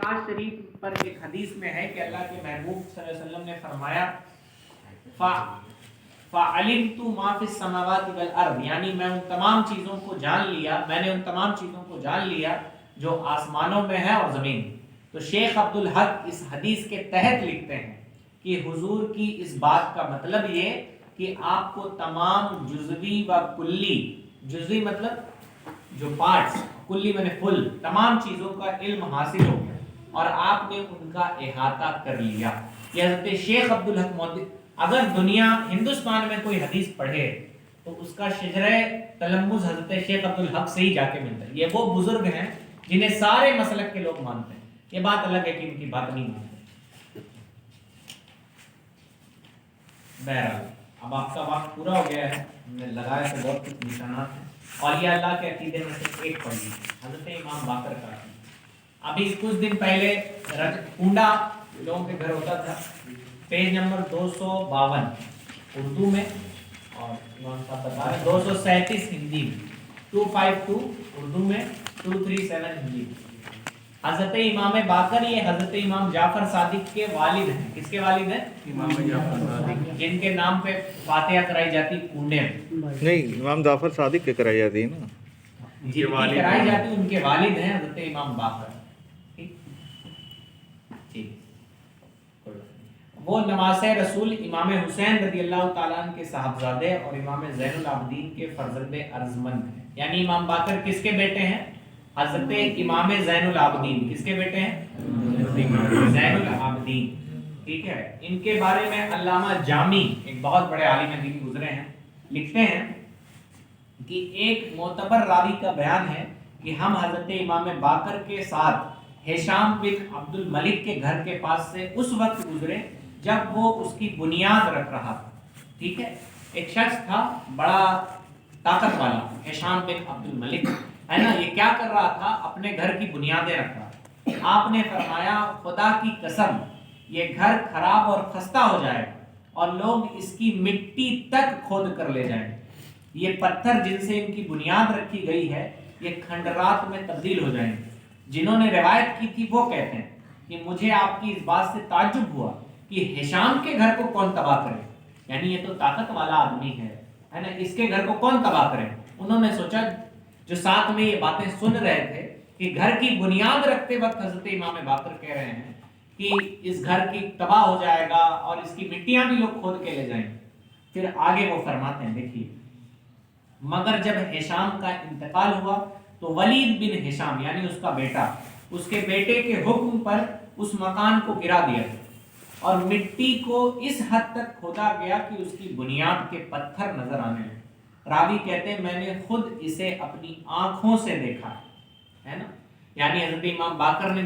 مشکات شریف پر ایک حدیث میں ہے کہ اللہ کے محبوب صلی اللہ علیہ وسلم نے فرمایا فَعَلِمْتُ مَا فِي السَّمَاوَاتِ وَالْأَرْضِ، یعنی میں ان تمام چیزوں کو جان لیا، میں نے ان تمام چیزوں کو جان لیا جو آسمانوں میں ہے اور زمین۔ تو شیخ عبدالحق اس حدیث کے تحت لکھتے ہیں کہ حضور کی اس بات کا مطلب یہ کہ آپ کو تمام جزوی و کلی، جزوی مطلب جو پارٹس، کلی میں نے فل، تمام چیزوں کا علم حاصل ہو اور آپ نے ان کا احاطہ کر لیا۔ یہ حضرت شیخ عبدالحق محدث، اگر دنیا ہندوستان میں کوئی حدیث پڑھے تو اس کا شجرہ تلمذ حضرت شیخ عبدالحق سے ہی جا کے ملتا ہے۔ یہ وہ بزرگ ہیں جنہیں سارے مسلک کے لوگ مانتے ہیں۔ یہ بات الگ ہے کہ ان کی بات نہیں مانتے۔ بہرحال اب آپ کا وقت پورا ہو گیا ہے، ہم نے لگائے تو بہت کچھ نشانات ہیں۔ اولیاء اللہ کے عقیدے میں سے ایک پڑھ لیجیے، حضرت امام باقر کا عقیدہ۔ ابھی کچھ دن پہلے کنڈا لوگوں کے گھر ہوتا تھا، پیج نمبر 252 اردو میں، اور امام صاحب بتا رہے ہیں 237 ہندی میں، 252 اردو میں، 237 ہندی میں۔ حضرت امام باقر یہ حضرت امام جعفر صادق کے والد ہیں۔ کس کے والد ہیں؟ امام جعفر صادق، جن کے نام پہ فاتحہ کرائی جاتی کنڈے میں۔ نہیں، امام جعفر صادق کے کرائی جاتی ہے نا، جن کی کرائی جاتی ان کے والد ہیں حضرت امام باقر۔ وہ نواسہ رسول امام حسین رضی اللہ تعالیٰ عنہ کے صاحبزادے اور امام زین العابدین کے فرزند ارجمند ہیں۔ یعنی امام باقر کس کے بیٹے ہیں؟ حضرت امام زین العابدین۔ کس کے بیٹے ہیں؟ زین العابدین۔ ٹھیک ہے، ان کے بارے میں علامہ جامی ایک بہت بڑے عالم دین گزرے ہیں، لکھتے ہیں کہ ایک معتبر راوی کا بیان ہے کہ ہم حضرت امام باقر کے ساتھ ہشام بن عبد الملک کے گھر کے پاس سے اس وقت گزرے جب وہ اس کی بنیاد رکھ رہا تھا۔ ٹھیک ہے، ایک شخص تھا بڑا طاقت والا، ہشام بن عبد الملک ہے نا، یہ کیا کر رہا تھا؟ اپنے گھر کی بنیادیں رکھ رہا تھا۔ آپ نے فرمایا خدا کی قسم یہ گھر خراب اور خستہ ہو جائے اور لوگ اس کی مٹی تک کھود کر لے جائیں، یہ پتھر جن سے ان کی بنیاد رکھی گئی ہے یہ کھنڈرات میں تبدیل ہو جائیں گے۔ جنہوں نے روایت کی تھی وہ کہتے ہیں کہ مجھے آپ کی اس بات سے تعجب ہوا کہ ہشام کے گھر کو کون تباہ کرے، یعنی یہ تو طاقت والا آدمی ہے نا، اس کے گھر کو کون تباہ کرے۔ انہوں نے سوچا جو ساتھ میں یہ باتیں سن رہے تھے کہ گھر کی بنیاد رکھتے وقت حضرت امام باقر کہہ رہے ہیں کہ اس گھر کی تباہ ہو جائے گا اور اس کی مٹیاں بھی لوگ کھود کے لے جائیں گے۔ پھر آگے وہ فرماتے ہیں، دیکھیے، مگر جب ہشام کا انتقال ہوا تو ولید بن ہشام یعنی اس کا بیٹا، اس کے بیٹے کے حکم پر اس مکان کو گرا دیا اور مٹی کو اس حد تک کھودا گیا کہ اس کی بنیاد کے پتھر نظر آنے لگے۔ راوی کہتے ہیں میں نے خود اسے اپنی آنکھوں سے دیکھا ہے نا، یعنی حضرت امام باقر نے